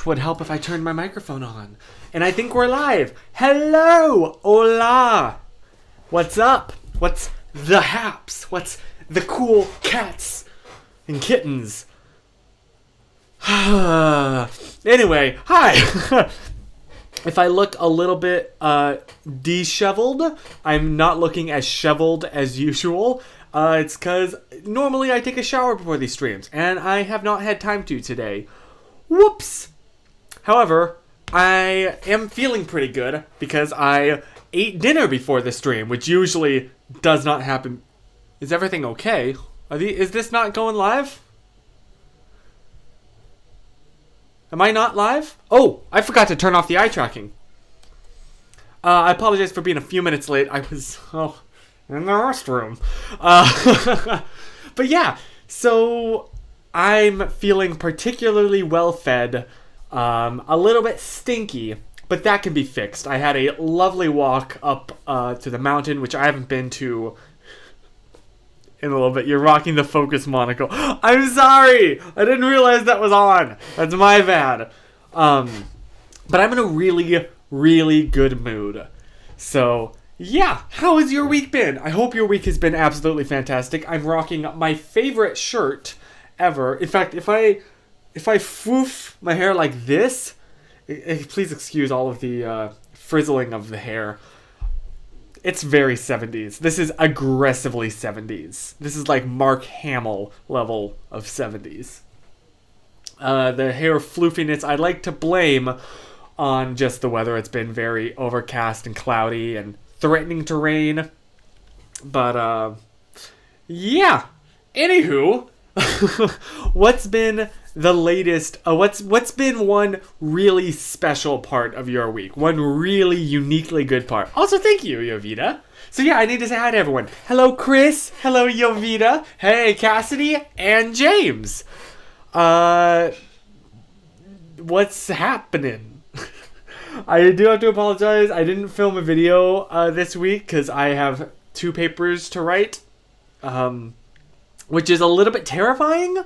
would help if I turned my microphone on. And I think we're live. Hello! Hola! What's up? What's the haps? What's the cool cats and kittens? Anyway, hi! If I look a little bit disheveled, I'm not looking as shoveled as usual. It's because normally I take a shower before these streams, and I have not had time to today. Whoops! However, I am feeling pretty good because I ate dinner before the stream, which usually does not happen. Is everything okay? Is this not going live? Am I not live? Oh, I forgot to turn off the eye tracking. I apologize for being a few minutes late. I was in the restroom. But yeah, so I'm feeling particularly well fed. A little bit stinky, but that can be fixed. I had a lovely walk up to the mountain, which I haven't been to in a little bit. You're rocking the focus monocle. I'm sorry! I didn't realize that was on. That's my bad. But I'm in a really, really good mood. So, yeah. How has your week been? I hope your week has been absolutely fantastic. I'm rocking my favorite shirt ever. In fact, if I foof my hair like this, please excuse all of the frizzling of the hair. It's very 70s. This is aggressively 70s. This is like Mark Hamill level of 70s. The hair floofiness I'd like to blame on just the weather. It's been very overcast and cloudy and threatening to rain. But, yeah. Anywho, what's been the latest, what's been one really special part of your week? One really uniquely good part. Also, thank you, Yovita. So yeah, I need to say hi to everyone. Hello, Chris. Hello, Yovita. Hey, Cassidy and James. What's happening? I do have to apologize. I didn't film a video this week because I have 2 papers to write, which is a little bit terrifying.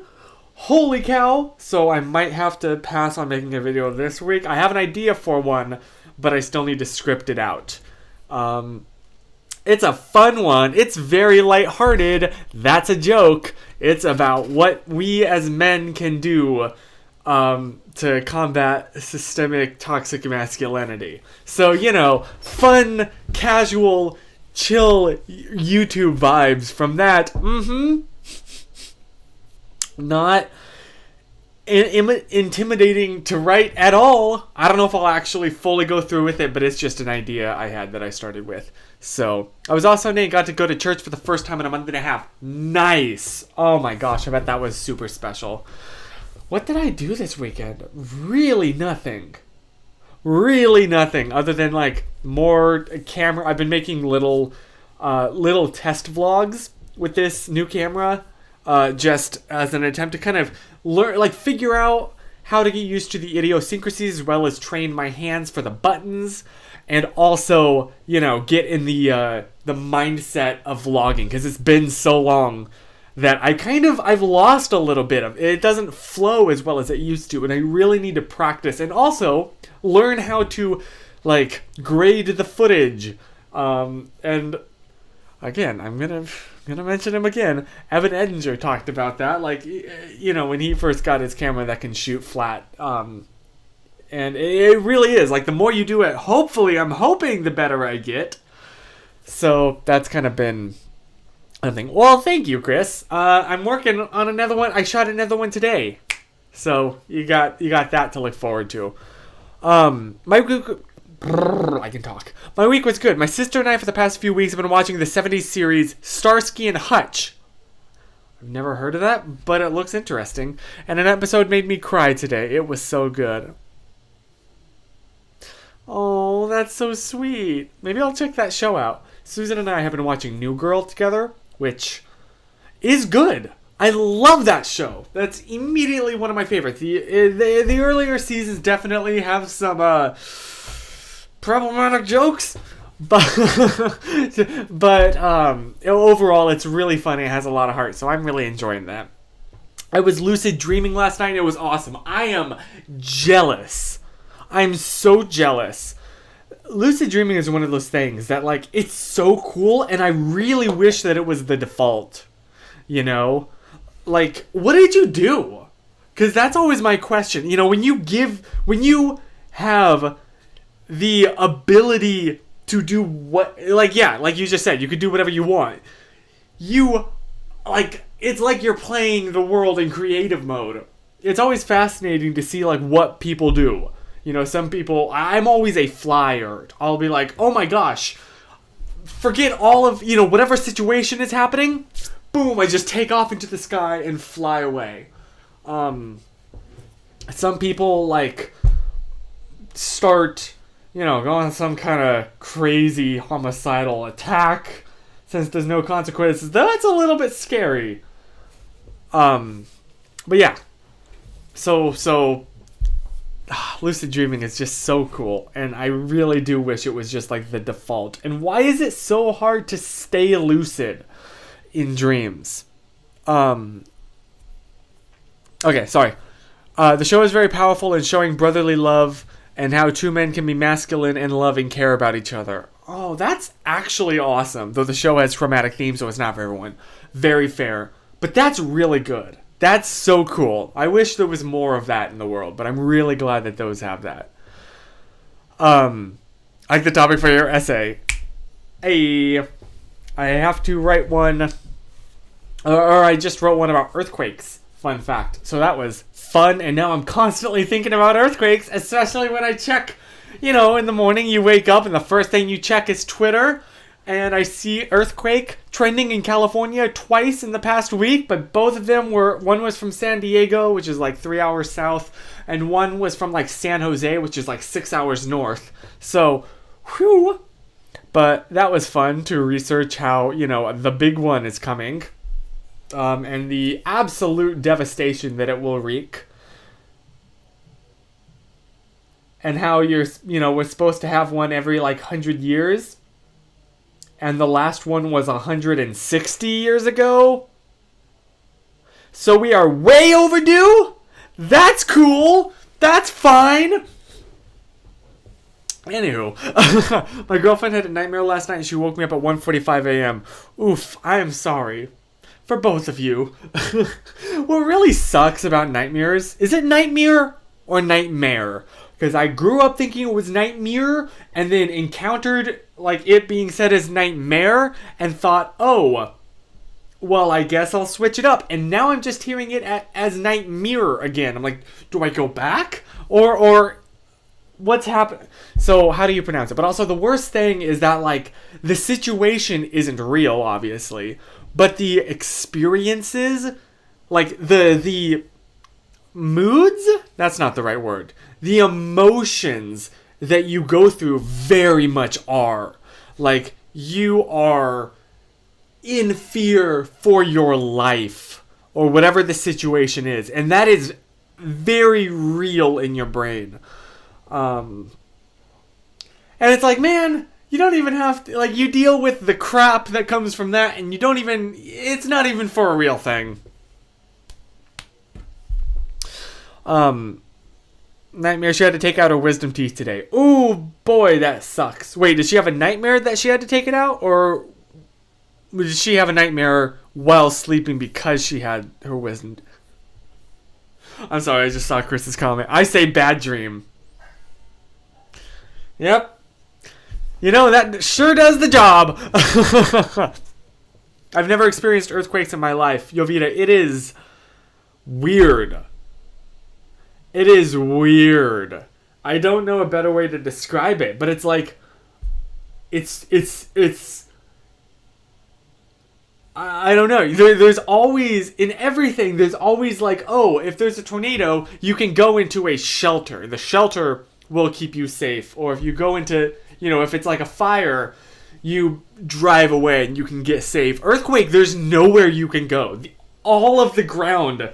Holy cow! So I might have to pass on making a video this week. I have an idea for one, but I still need to script it out. It's a fun one. It's very lighthearted. That's a joke. It's about what we as men can do to combat systemic toxic masculinity. So, you know, fun, casual, chill YouTube vibes from that. Not intimidating to write at all. I don't know if I'll actually fully go through with it, but it's just an idea I had that I started with. So, I was also got to go to church for the first time in a month and a half. Nice! Oh my gosh, I bet that was super special. What did I do this weekend? Really nothing. Really nothing, other than like more camera. I've been making little test vlogs with this new camera. Just as an attempt to kind of learn, like figure out how to get used to the idiosyncrasies as well as train my hands for the buttons, and also, you know, get in the mindset of vlogging, because it's been so long that I've lost a little bit of it. It doesn't flow as well as it used to, and I really need to practice and also learn how to like grade the footage. And again, I'm gonna mention him again. Evandinger talked about that, like, you know, when he first got his camera that can shoot flat. And it really is, like, the more you do it, hopefully, I'm hoping the better I get. So that's kind of been a thing. Well, thank you, Chris. I'm working on another one. I shot another one today. So you got that to look forward to. I can talk. My week was good. My sister and I, for the past few weeks, have been watching the 70s series Starsky and Hutch. I've never heard of that, but it looks interesting. And an episode made me cry today. It was so good. Oh, that's so sweet. Maybe I'll check that show out. Susan and I have been watching New Girl together, which is good. I love that show. That's immediately one of my favorites. The earlier seasons definitely have some problematic jokes, but overall it's really funny. It has a lot of heart, so I'm really enjoying that. I was lucid dreaming last night and it was awesome. I am jealous. I'm so jealous. Lucid dreaming is one of those things that, like, it's so cool, and I really wish that it was the default. You know? Like, what did you do? Because that's always my question. You know, when you have the ability to do what, like, yeah, like you just said, you could do whatever you want. It's like you're playing the world in creative mode. It's always fascinating to see, like, what people do. You know, some people, I'm always a flyer. I'll be like, oh my gosh, forget all of, you know, whatever situation is happening. Boom, I just take off into the sky and fly away. Some people, like, start, you know, go on some kind of crazy homicidal attack since there's no consequences. That's a little bit scary. But yeah. So lucid dreaming is just so cool, and I really do wish it was just like the default. And why is it so hard to stay lucid in dreams? Okay, sorry. The show is very powerful in showing brotherly love and how two men can be masculine and love and care about each other. Oh, that's actually awesome. Though the show has traumatic themes, so it's not for everyone. Very fair. But that's really good. That's so cool. I wish there was more of that in the world, but I'm really glad that those have that. I like the topic for your essay. Hey, I have to write one, or I just wrote one about earthquakes. Fun fact. So that was fun, and now I'm constantly thinking about earthquakes, especially when I check, you know, in the morning you wake up and the first thing you check is Twitter. And I see earthquake trending in California twice in the past week, but both of them one was from San Diego, which is like 3 hours south, and one was from like San Jose, which is like 6 hours north. So, whew. But that was fun to research how, you know, the big one is coming, and the absolute devastation that it will wreak. And how we're supposed to have one every like 100 years. And the last one was 160 years ago. So we are way overdue? That's cool. That's fine. Anywho, my girlfriend had a nightmare last night and she woke me up at 1:45 a.m. Oof, I am sorry. For both of you. What really sucks about nightmares, is it nightmare or nightmare? Because I grew up thinking it was nightmare and then encountered like it being said as nightmare and thought, oh, well, I guess I'll switch it up. And now I'm just hearing it as nightmare again. I'm like, do I go back? Or what's happening? So how do you pronounce it? But also the worst thing is that like the situation isn't real, obviously. But the experiences, like the moods, that's not the right word. The emotions that you go through very much are. Like, you are in fear for your life or whatever the situation is. And that is very real in your brain. And it's like, man, you don't even have to, like, you deal with the crap that comes from that and you don't even, it's not even for a real thing. Nightmare, she had to take out her wisdom teeth today. Ooh, boy, that sucks. Wait, did she have a nightmare that she had to take it out? Or did she have a nightmare while sleeping because she had her wisdom? I'm sorry, I just saw Chris's comment. I say bad dream. Yep. You know, that sure does the job. I've never experienced earthquakes in my life. Jovita, it is weird. It is weird. I don't know a better way to describe it, but it's like, it's I don't know. There's always, in everything, there's always like, oh, if there's a tornado, you can go into a shelter. The shelter will keep you safe. Or if you go into, you know, if it's like a fire, you drive away and you can get safe. Earthquake, there's nowhere you can go. All of the ground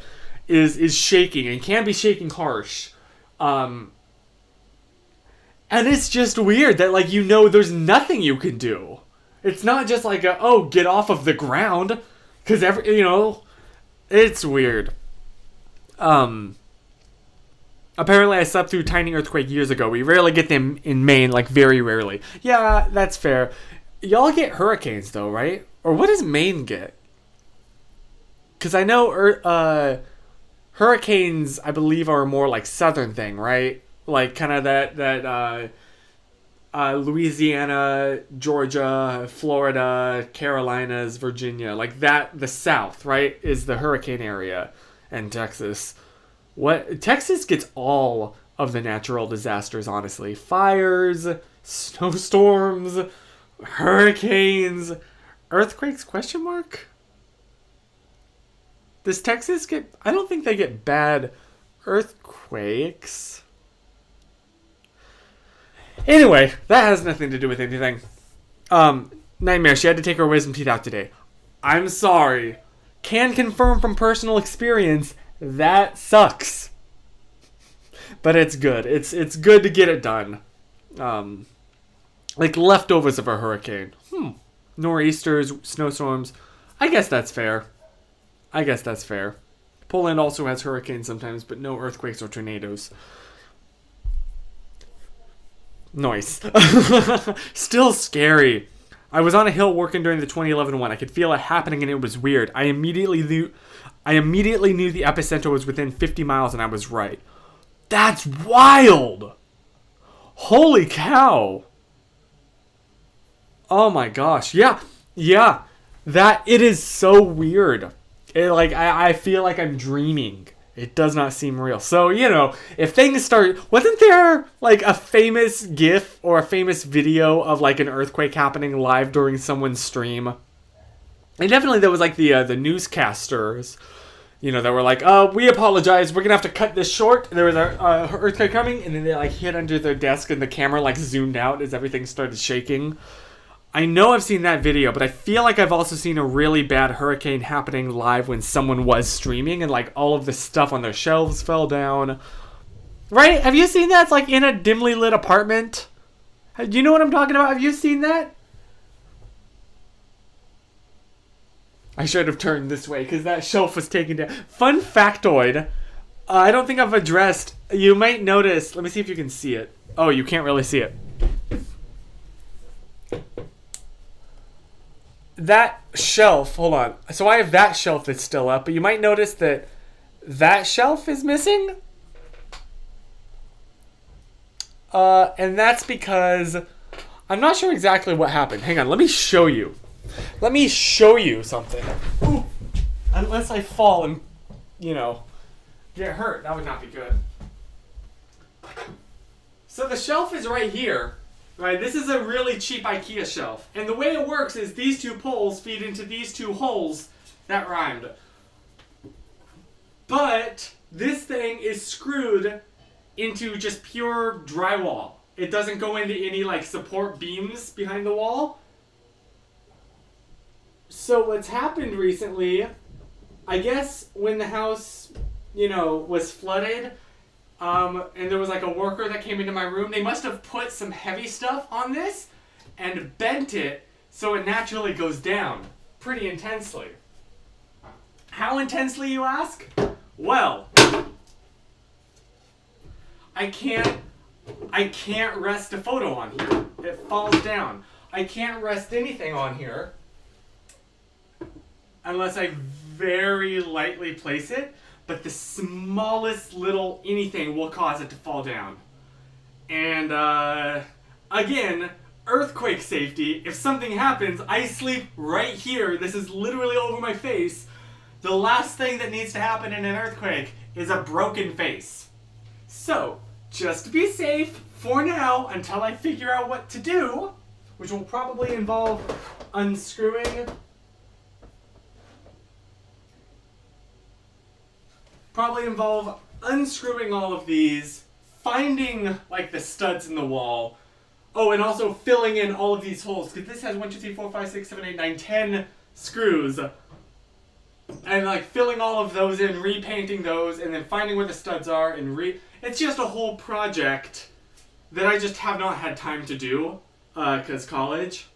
is shaking and can be shaking harsh. And it's just weird that, like, you know, there's nothing you can do. It's not just like, get off of the ground. Because, you know, it's weird. Apparently I slept through a tiny earthquake years ago. We rarely get them in Maine, like very rarely. Yeah, that's fair. Y'all get hurricanes though, right? Or what does Maine get? Because I know hurricanes, I believe, are a more like southern thing, right? Like kind of that Louisiana, Georgia, Florida, Carolinas, Virginia, like that. The South, right, is the hurricane area, and Texas. What Texas gets all of the natural disasters, honestly. Fires, snowstorms, hurricanes, earthquakes, question mark? Does Texas get... I don't think they get bad earthquakes. Anyway, that has nothing to do with anything. Nightmare, she had to take her wisdom teeth out today. I'm sorry. Can confirm from personal experience, that sucks. But it's good. It's good to get it done. Like leftovers of a hurricane. Nor'easters, snowstorms. I guess that's fair. Poland also has hurricanes sometimes, but no earthquakes or tornadoes. Nice. Still scary. I was on a hill working during the 2011 one. I could feel it happening and it was weird. I immediately knew the epicenter was within 50 miles and I was right. That's wild! Holy cow! Oh my gosh. Yeah. That, it is so weird. I feel like I'm dreaming. It does not seem real. So, if things start... Wasn't there, like, a famous GIF or a famous video of, like, an earthquake happening live during someone's stream? And definitely there was, like, the newscasters, that were like, we apologize, we're gonna have to cut this short. There was an earthquake coming, and then they, like, hid under their desk, and the camera, like, zoomed out as everything started shaking. I know I've seen that video, but I feel like I've also seen a really bad hurricane happening live when someone was streaming and like all of the stuff on their shelves fell down. Right? Have you seen that? It's like in a dimly lit apartment. Do you know what I'm talking about? Have you seen that? I should have turned this way because that shelf was taken down. Fun factoid. I don't think I've addressed. You might notice. Let me see if you can see it. Oh, you can't really see it. That shelf, hold on. So I have that shelf that's still up, but you might notice that shelf is missing. And that's because I'm not sure exactly what happened. Hang on, let me show you. Let me show you something. Ooh. Unless I fall and, get hurt. That would not be good. So the shelf is right here. Right, this is a really cheap IKEA shelf. And the way it works is these two poles feed into these two holes. That rhymed. But this thing is screwed into just pure drywall. It doesn't go into any like support beams behind the wall. So what's happened recently, I guess when the house, was flooded, and there was like a worker that came into my room. They must have put some heavy stuff on this and bent it so it naturally goes down pretty intensely. How intensely, you ask? Well, I can't rest a photo on here. It falls down. I can't rest anything on here unless I very lightly place it. But the smallest little anything will cause it to fall down. And, again, earthquake safety. If something happens, I sleep right here. This is literally over my face. The last thing that needs to happen in an earthquake is a broken face. So, just to be safe, for now, until I figure out what to do, which will probably involve unscrewing... all of these, finding like the studs in the wall. Oh, and also filling in all of these holes, because this has 1, 2, 3, 4, 5, 6, 7, 8, 9, 10 screws. And like filling all of those in, repainting those, and then finding where the studs are, and it's just a whole project that I just have not had time to do, because college.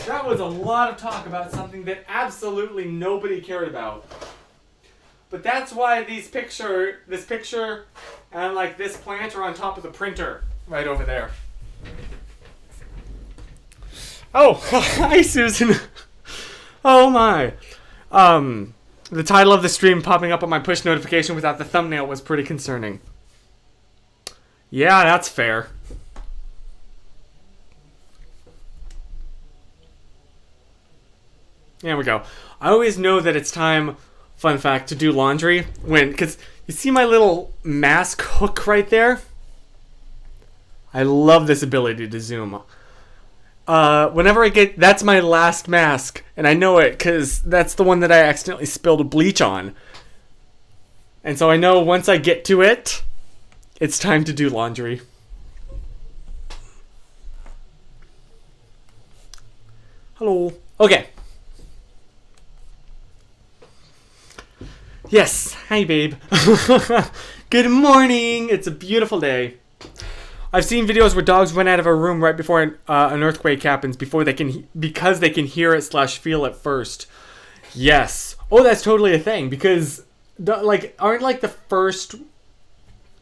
That was a lot of talk about something that absolutely nobody cared about. But that's why this picture, and like this plant are on top of the printer right over there. Oh, hi Susan. Oh my. The title of the stream popping up on my push notification without the thumbnail was pretty concerning. Yeah, that's fair. There we go. I always know that it's time, fun fact, to do laundry because you see my little mask hook right there? I love this ability to zoom. Whenever that's my last mask, and I know it because that's the one that I accidentally spilled bleach on. And so I know once I get to it, it's time to do laundry. Hello. Okay. Yes. Hi, babe. Good morning. It's a beautiful day. I've seen videos where dogs run out of a room right before an earthquake happens because they can hear it / feel it first. Yes. Oh, that's totally a thing because aren't like the first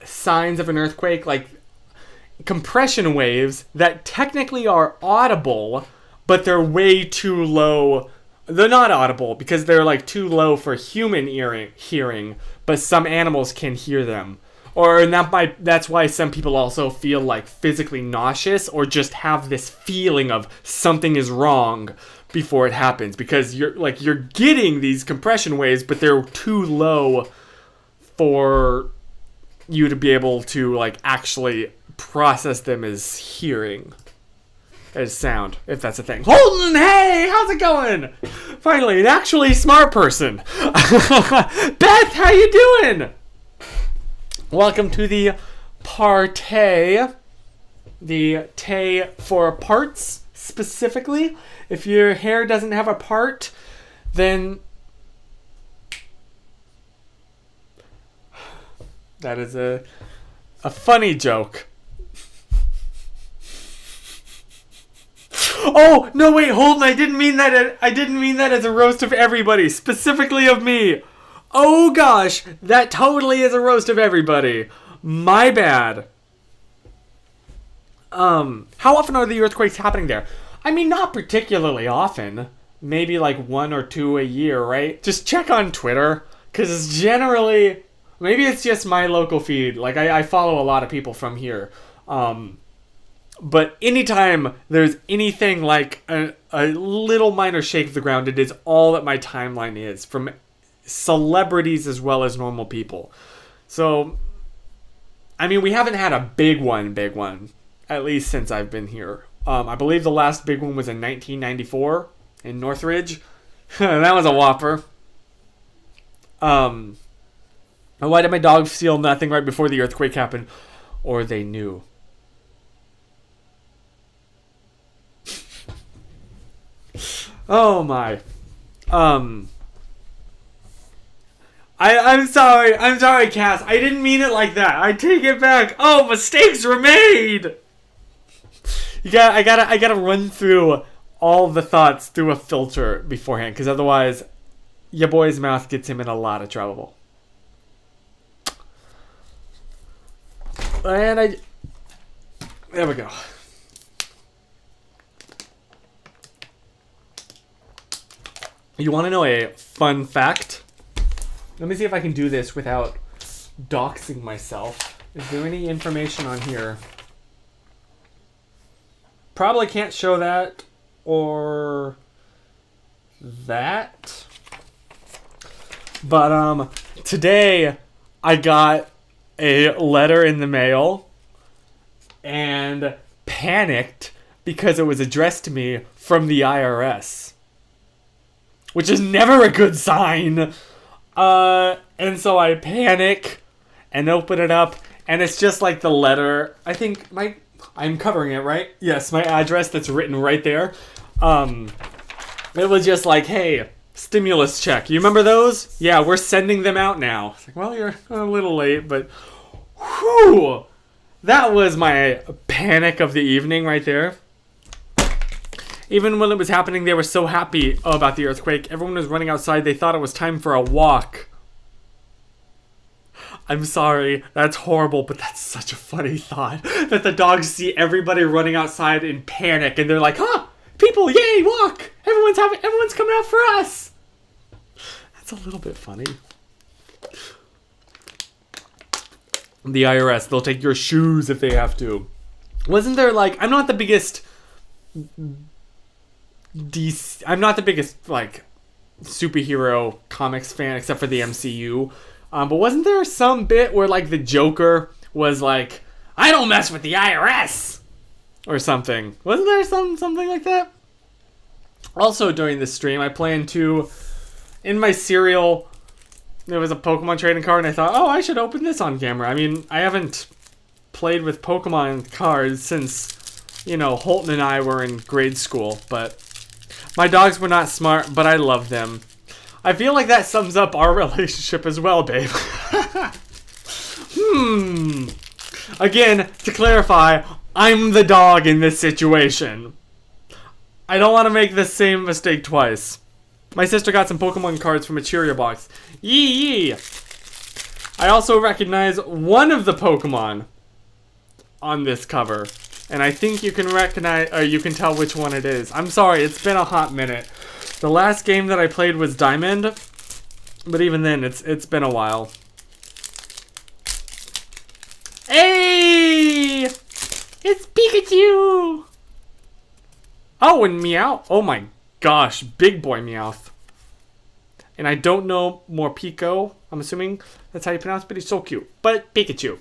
signs of an earthquake like compression waves that technically are audible, but they're way too low. They're not audible because they're like too low for human hearing, but some animals can hear them. That's why some people also feel like physically nauseous or just have this feeling of something is wrong before it happens because you're getting these compression waves, but they're too low for you to be able to like actually process them as hearing. As sound, if that's a thing. Holden, hey, how's it going? Finally, an actually smart person. Beth, how you doing? Welcome to the partay. The tay for parts, specifically. If your hair doesn't have a part, then that is a funny joke. Oh, no, wait, Holden, I didn't mean that as a roast of everybody, specifically of me. Oh, gosh, that totally is a roast of everybody. My bad. How often are the earthquakes happening there? I mean, not particularly often. Maybe like 1 or 2 a year, right? Just check on Twitter, because maybe it's just my local feed. Like, I follow a lot of people from here. But anytime there's anything like a little minor shake of the ground, it is all that my timeline is, from celebrities as well as normal people. So, I mean, we haven't had a big one, at least since I've been here. I believe the last big one was in 1994 in Northridge. That was a whopper. Why did my dog feel nothing right before the earthquake happened? Or they knew. Oh my. I'm sorry, Cass. I didn't mean it like that. I take it back. Oh, mistakes were made. I gotta run through all the thoughts through a filter beforehand, because otherwise, your boy's mouth gets him in a lot of trouble. And there we go. You want to know a fun fact? Let me see if I can do this without doxing myself. Is there any information on here? Probably can't show that or that. But today I got a letter in the mail and panicked because it was addressed to me from the IRS. Which is never a good sign. And so I panic and open it up, and it's just like the letter. I think I'm covering it, right? Yes, my address that's written right there. It was just like, hey, stimulus check. You remember those? Yeah, we're sending them out now. It's like, well, you're a little late, but whew, that was my panic of the evening right there. Even when it was happening, they were so happy about the earthquake. Everyone was running outside. They thought it was time for a walk. I'm sorry, that's horrible, but that's such a funny thought. That the dogs see everybody running outside in panic, and they're like, huh, people, yay, walk! Everyone's coming out for us! That's a little bit funny. The IRS, they'll take your shoes if they have to. Wasn't there, like, I'm not the biggest, like, superhero comics fan, except for the MCU. But wasn't there some bit where, like, the Joker was like, I don't mess with the IRS! Or something. Wasn't there something like that? Also, during this stream, I planned to, in my cereal, there was a Pokemon trading card, and I thought, oh, I should open this on camera. I mean, I haven't played with Pokemon cards since, you know, Holton and I were in grade school, but my dogs were not smart, but I love them. I feel like that sums up our relationship as well, babe. Again, to clarify, I'm the dog in this situation. I don't want to make the same mistake twice. My sister got some Pokemon cards from a Cheerio box. Yee! I also recognize one of the Pokemon on this cover. And I think you can recognize, or you can tell which one it is. I'm sorry, it's been a hot minute. The last game that I played was Diamond, but even then, it's been a while. Hey! It's Pikachu! Oh, and Meow. Oh my gosh, big boy Meowth. And I don't know Morpeko, I'm assuming that's how you pronounce it, but he's so cute. But Pikachu.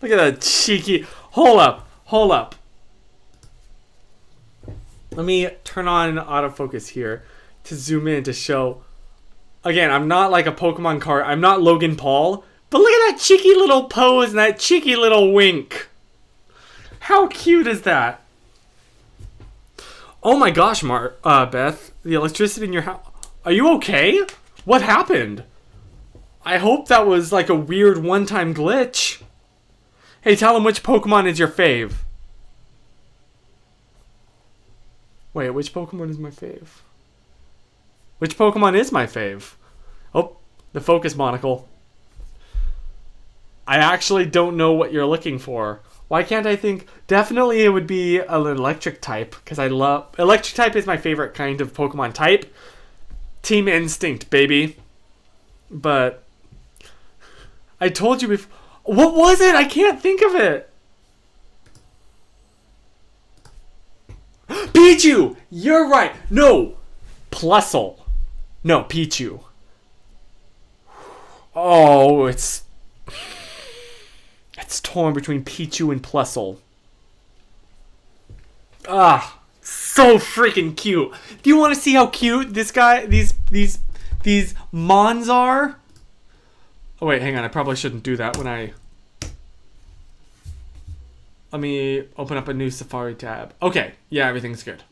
Look at that cheeky... Hold up. Let me turn on autofocus here to zoom in to show. Again, I'm not like a Pokemon card. I'm not Logan Paul. But look at that cheeky little pose and that cheeky little wink. How cute is that? Oh my gosh, Beth. The electricity in your house. Are you okay? What happened? I hope that was like a weird one-time glitch. Hey, tell him which Pokemon is your fave. Wait, which Pokemon is my fave? Which Pokemon is my fave? Oh, the focus monocle. I actually don't know what you're looking for. Why can't I think? Definitely it would be an electric type, because I love... Electric type is my favorite kind of Pokemon type. Team Instinct, baby. But... I told you before... What was it? I can't think of it. Pichu! You're right. No. Plusle. No, Pichu. Oh, it's torn between Pichu and Plusle. Ah, so freaking cute. Do you want to see how cute this guy, these Mons are? Oh wait, hang on. I probably shouldn't do that when I... Let me open up a new Safari tab. Okay, yeah, everything's good.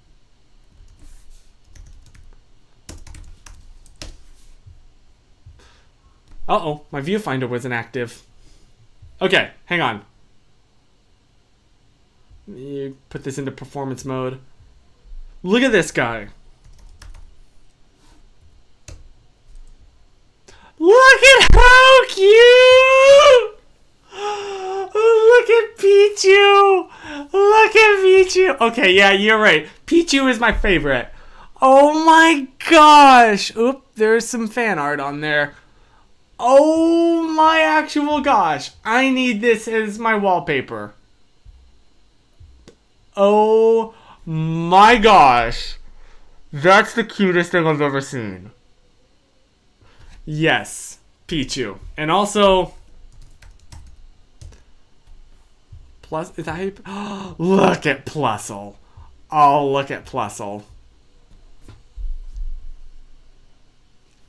Uh-oh, my viewfinder wasn't active. Okay, hang on. Let me put this into performance mode. Look at this guy. Look at how cute! Look at Pichu! Look at Pichu! Okay, yeah, you're right. Pichu is my favorite. Oh my gosh! Oop, there's some fan art on there. Oh my actual gosh. I need this as my wallpaper. Oh my gosh. That's the cutest thing I've ever seen. Yes, Pichu. And also... Plus, is that how you... Look at Plusle. Oh, look at Plusle.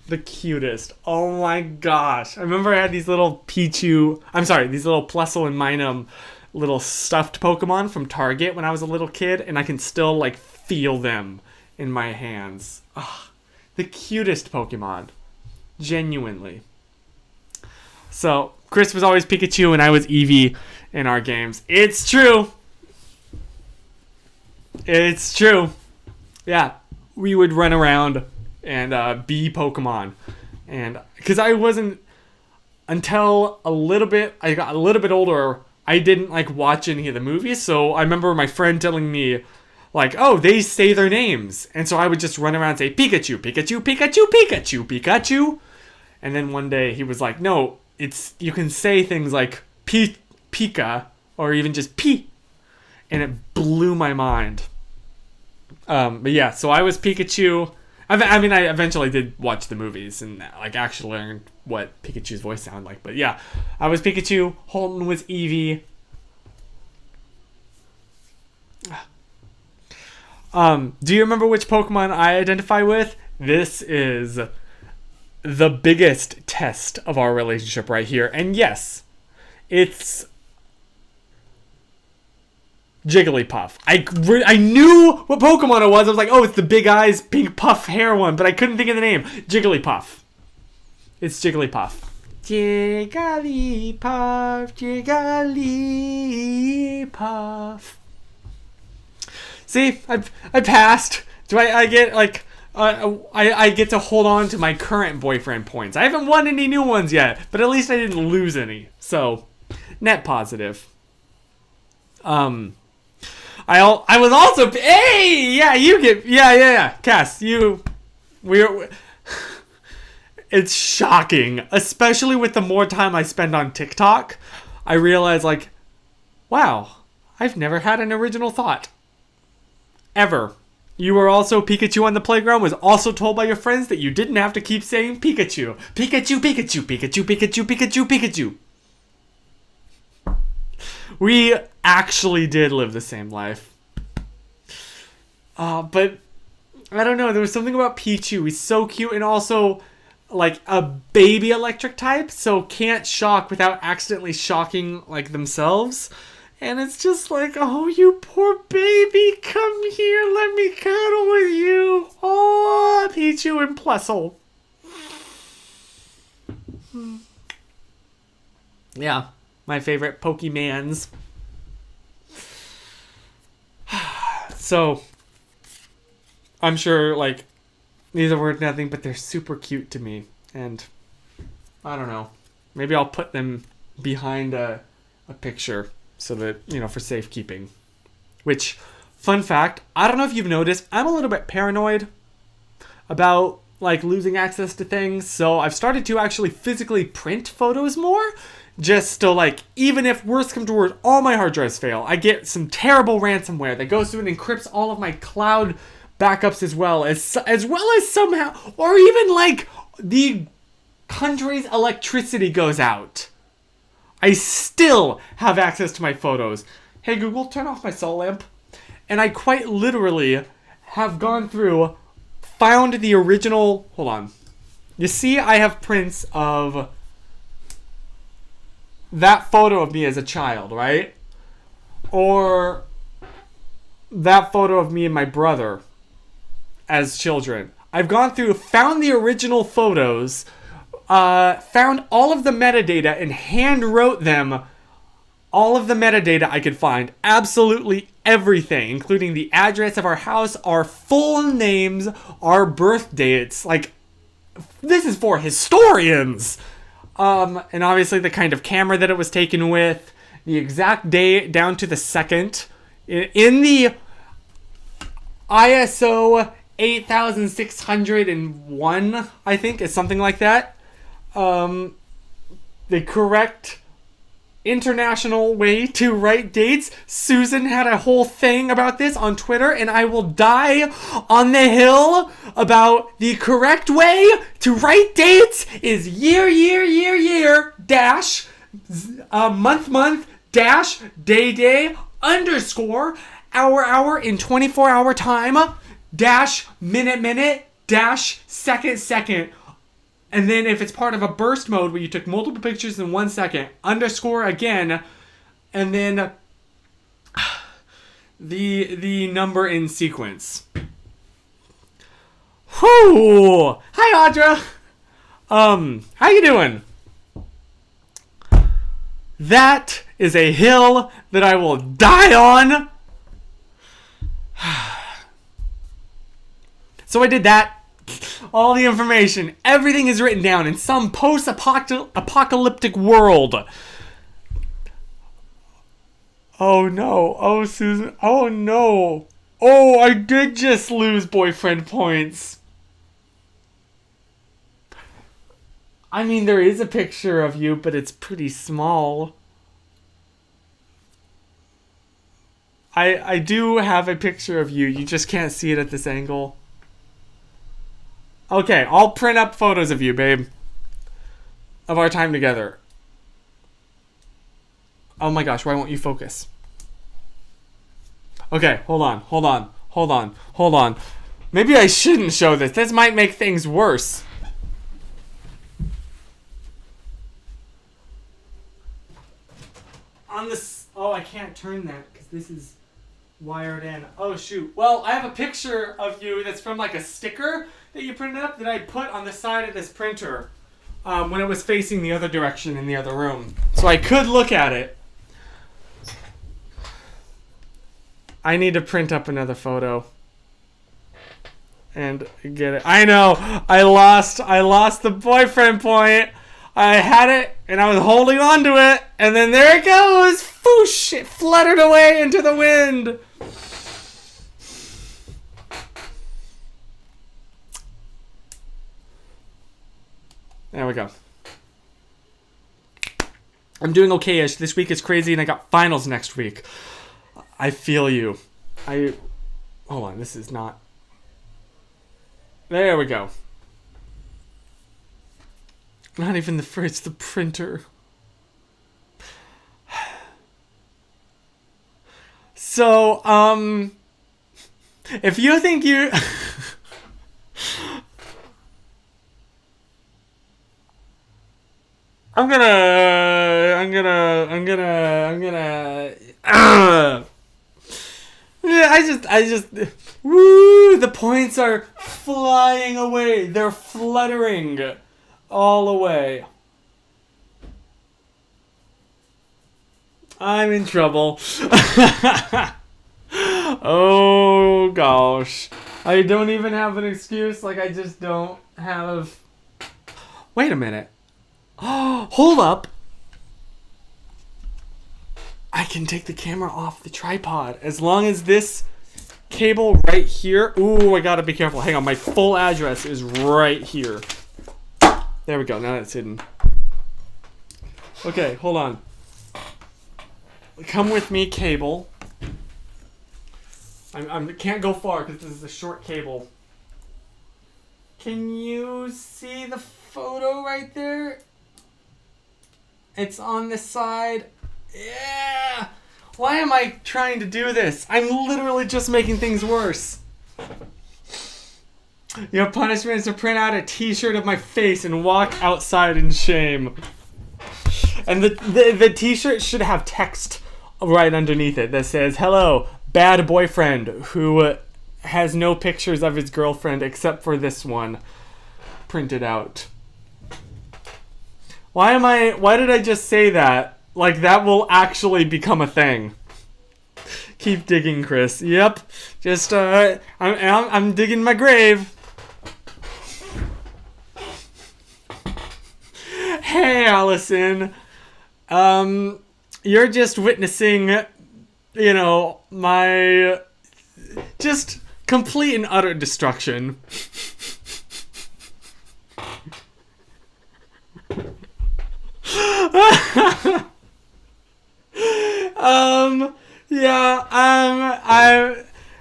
The cutest. Oh my gosh. I remember I had these little Pichu... I'm sorry, these little Plusle and Minum little stuffed Pokemon from Target when I was a little kid, and I can still, like, feel them in my hands. Ugh, the cutest Pokemon. Genuinely. So, Chris was always Pikachu and I was Eevee in our games. It's true. It's true. Yeah, we would run around and be Pokemon. And because I wasn't until I got a little bit older, I didn't like watch any of the movies. So I remember my friend telling me, like, oh, they say their names. And so I would just run around and say, Pikachu, Pikachu, Pikachu, Pikachu, Pikachu. And then one day he was like, no, you can say things like Pika or even just P. And it blew my mind. But yeah, so I was Pikachu. I mean, I eventually did watch the movies and like actually learned what Pikachu's voice sounded like. But yeah, I was Pikachu. Holton was Eevee. Do you remember which Pokemon I identify with? This is the biggest test of our relationship right here. And yes, it's Jigglypuff. I knew what Pokemon it was. I was like, oh, it's the big eyes, pink puff hair one, but I couldn't think of the name. Jigglypuff. It's Jigglypuff. Jigglypuff, Jigglypuff. See, I passed. Do I get like I get to hold on to my current boyfriend points. I haven't won any new ones yet, but at least I didn't lose any. So, net positive. I was also Cass, it's shocking, especially with the more time I spend on TikTok. I realize like, wow, I've never had an original thought. Ever. You were also Pikachu on the playground, was also told by your friends that you didn't have to keep saying Pikachu. Pikachu, Pikachu, Pikachu, Pikachu, Pikachu, Pikachu. We actually did live the same life. But I don't know, there was something about Pichu. He's so cute and also like a baby electric type, so can't shock without accidentally shocking like themselves. And it's just like, oh, you poor baby, come here, let me cuddle with you. Oh, Pichu and Plusle. Yeah, my favorite Pokemans. So, I'm sure, like, these are worth nothing, but they're super cute to me. And, I don't know. Maybe I'll put them behind a picture. So that, for safekeeping. Which, fun fact, I don't know if you've noticed, I'm a little bit paranoid about, like, losing access to things. So I've started to actually physically print photos more. Just to, like, even if worst comes to worst, all my hard drives fail. I get some terrible ransomware that goes through and encrypts all of my cloud backups as well as somehow, or even, like, the country's electricity goes out. I still have access to my photos. Hey Google, turn off my sol lamp. And I quite literally have gone through, found the original... Hold on. You see, I have prints of that photo of me as a child, right? Or that photo of me and my brother as children. I've gone through, found the original photos... found all of the metadata and hand wrote them, all of the metadata I could find. Absolutely everything, including the address of our house, our full names, our birth dates. Like, this is for historians. And obviously the kind of camera that it was taken with, the exact day down to the second. In the ISO 8601, I think, is something like that. The correct international way to write dates. Susan had a whole thing about this on Twitter, and I will die on the hill about the correct way to write dates is year, dash, month, dash, day, underscore, hour in 24-hour time, dash, minute, dash, second. And then if it's part of a burst mode where you took multiple pictures in 1 second, underscore again, and then the number in sequence. Whoo! Hi, Audra! How you doing? That is a hill that I will die on. So I did that. All the information. Everything is written down in some post-apocalyptic world. Oh no. Oh, Susan. Oh no. Oh, I did just lose boyfriend points. I mean, there is a picture of you, but it's pretty small. I do have a picture of you. You just can't see it at this angle. Okay, I'll print up photos of you, babe. Of our time together. Oh my gosh, why won't you focus? Okay, hold on. Maybe I shouldn't show this. This might make things worse. On this... Oh, I can't turn that because this is wired in. Oh, shoot. Well, I have a picture of you that's from like a sticker that you printed up that I put on the side of this printer when it was facing the other direction in the other room. So I could look at it. I need to print up another photo and get it. I know. I lost the boyfriend point. I had it and I was holding on to it, and then there it goes. Foosh! It fluttered away into the wind. There we go. I'm doing okay-ish. This week is crazy and I got finals next week. I feel you. Hold on, this is not... There we go. Not even the fridge, the printer. So, if you think you... I'm gonna... Yeah, I just... Woo! The points are flying away. They're fluttering all away. I'm in trouble. Oh, gosh. I don't even have an excuse. Like, I just don't have... Wait a minute. Oh, hold up. I can take the camera off the tripod as long as this cable right here. Ooh, I gotta be careful. Hang on, my full address is right here. There we go. Now that's hidden. Okay, hold on. Come with me, cable. I can't go far because this is a short cable. Can you see the photo right there? It's on the side. Yeah! Why am I trying to do this? I'm literally just making things worse. Your punishment is to print out a t-shirt of my face and walk outside in shame. And the t-shirt should have text right underneath it that says, "Hello, bad boyfriend who has no pictures of his girlfriend except for this one printed out." Why did I just say that? Like, that will actually become a thing. Keep digging, Chris. Yep. Just, I'm digging my grave. Hey, Allison. You're just witnessing, my just complete and utter destruction.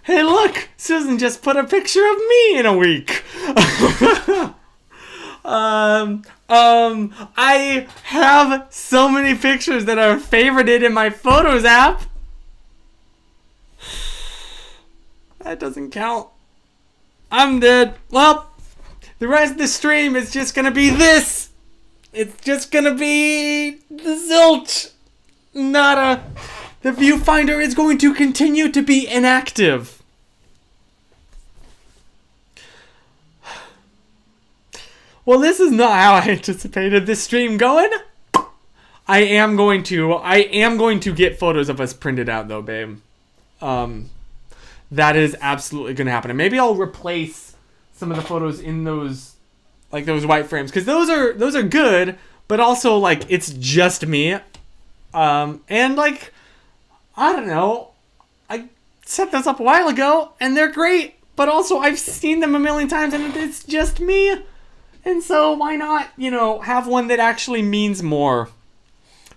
Hey, look, Susan just put a picture of me in a week. I have so many pictures that are favorited in my Photos app. That doesn't count. I'm dead. Well, the rest of the stream is just gonna be this. It's just gonna be the zilch. Nada. The viewfinder is going to continue to be inactive. Well, this is not how I anticipated this stream going. I am going to get photos of us printed out though, babe. That is absolutely gonna happen. And maybe I'll replace some of the photos in those, like those white frames, because those are good, but also like it's just me, and like I don't know, I set those up a while ago and they're great, but also I've seen them a million times and it's just me, and so why not, have one that actually means more.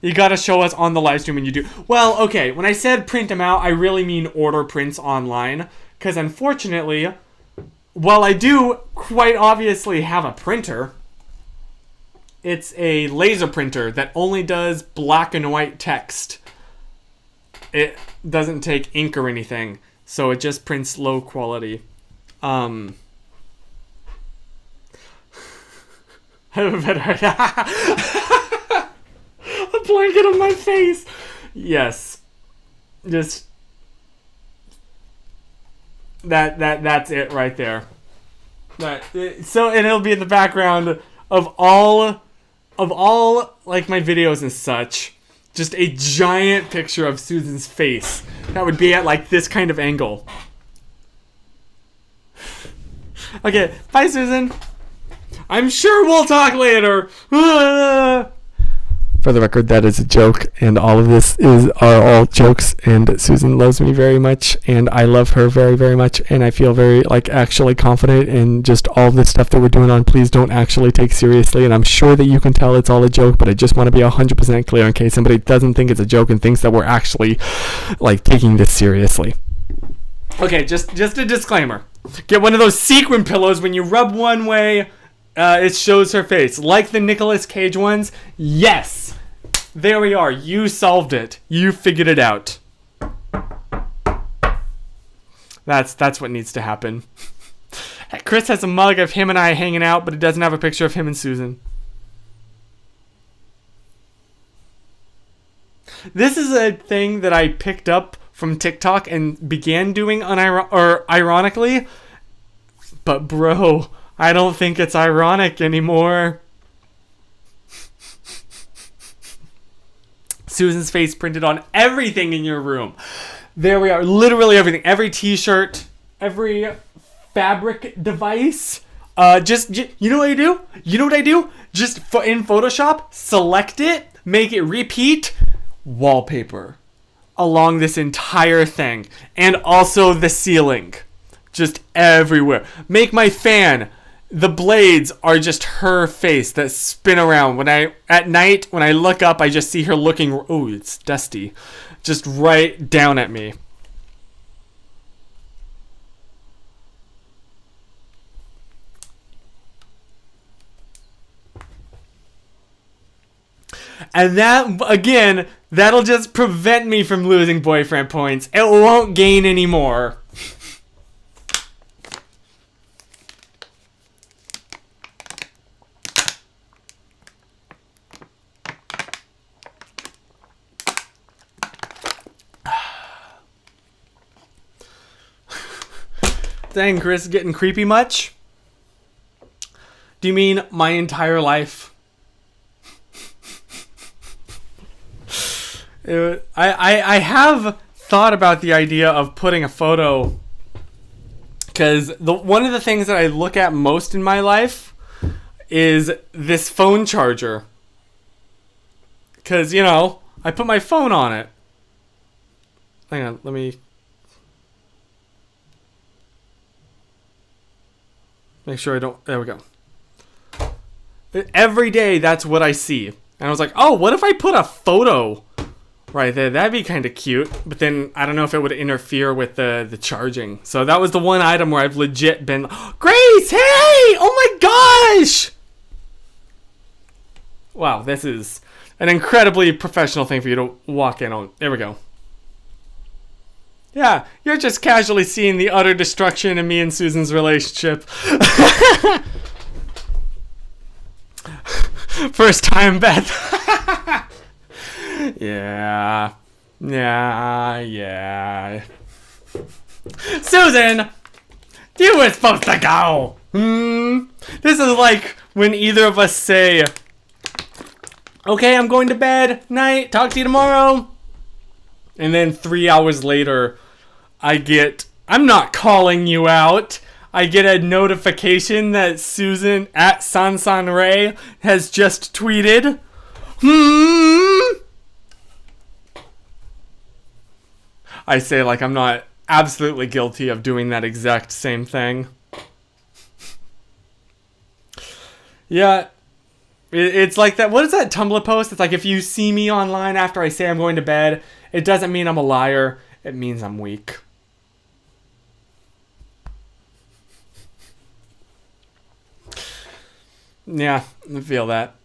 You gotta show us on the live stream when you do. Well, okay, when I said print them out, I really mean order prints online. Because unfortunately, while I do quite obviously have a printer, it's a laser printer that only does black and white text. It doesn't take ink or anything. So it just prints low quality. I have a better... A blanket on my face. Yes. Just that's it right there. So, and it'll be in the background of all like my videos and such. Just a giant picture of Susan's face that would be at like this kind of angle. Okay, bye Susan. I'm sure we'll talk later. For the record, that is a joke, and all of this are all jokes, and Susan loves me very much, and I love her very, very much, and I feel very, actually confident in just all this stuff that we're doing on Please Don't actually take seriously, and I'm sure that you can tell it's all a joke, but I just want to be 100% clear in case somebody doesn't think it's a joke and thinks that we're actually, taking this seriously. Okay, just a disclaimer. Get one of those sequin pillows. When you rub one way, it shows her face. Like the Nicolas Cage ones. Yes! There we are. You solved it. You figured it out. That's what needs to happen. Chris has a mug of him and I hanging out, but it doesn't have a picture of him and Susan. This is a thing that I picked up from TikTok and began doing ironically. But bro, I don't think it's ironic anymore. Susan's face printed on everything in your room. There we are. Literally everything. Every t-shirt, every fabric device. You know what I do? You know what I do? Just in Photoshop, select it, make it repeat, wallpaper along this entire thing. And also the ceiling. Just everywhere. Make my fan. The blades are just her face that spin around. At night, when I look up, I just see her looking, oh, it's dusty, just right down at me. And that, again, that'll just prevent me from losing boyfriend points. It won't gain any more. Dang, Chris, getting creepy much? Do you mean my entire life? I have thought about the idea of putting a photo, because one of the things that I look at most in my life is this phone charger. Because, I put my phone on it. Hang on, let me... make sure I don't... There we go. Every day, that's what I see. And I was like, oh, what if I put a photo right there? That'd be kind of cute. But then, I don't know if it would interfere with the charging. So that was the one item where I've legit been... Grace, hey! Oh my gosh! Wow, this is an incredibly professional thing for you to walk in on. There we go. Yeah, you're just casually seeing the utter destruction in me and Susan's relationship. First time, Beth. Yeah. Susan! You were supposed to go! This is like when either of us say, okay, I'm going to bed, night, talk to you tomorrow. And then 3 hours later, I'm not calling you out. I get a notification that Susan at SansanRay has just tweeted. I say like I'm not absolutely guilty of doing that exact same thing. Yeah. It's like that. What is that Tumblr post? It's like if you see me online after I say I'm going to bed, it doesn't mean I'm a liar. It means I'm weak. Yeah, I feel that.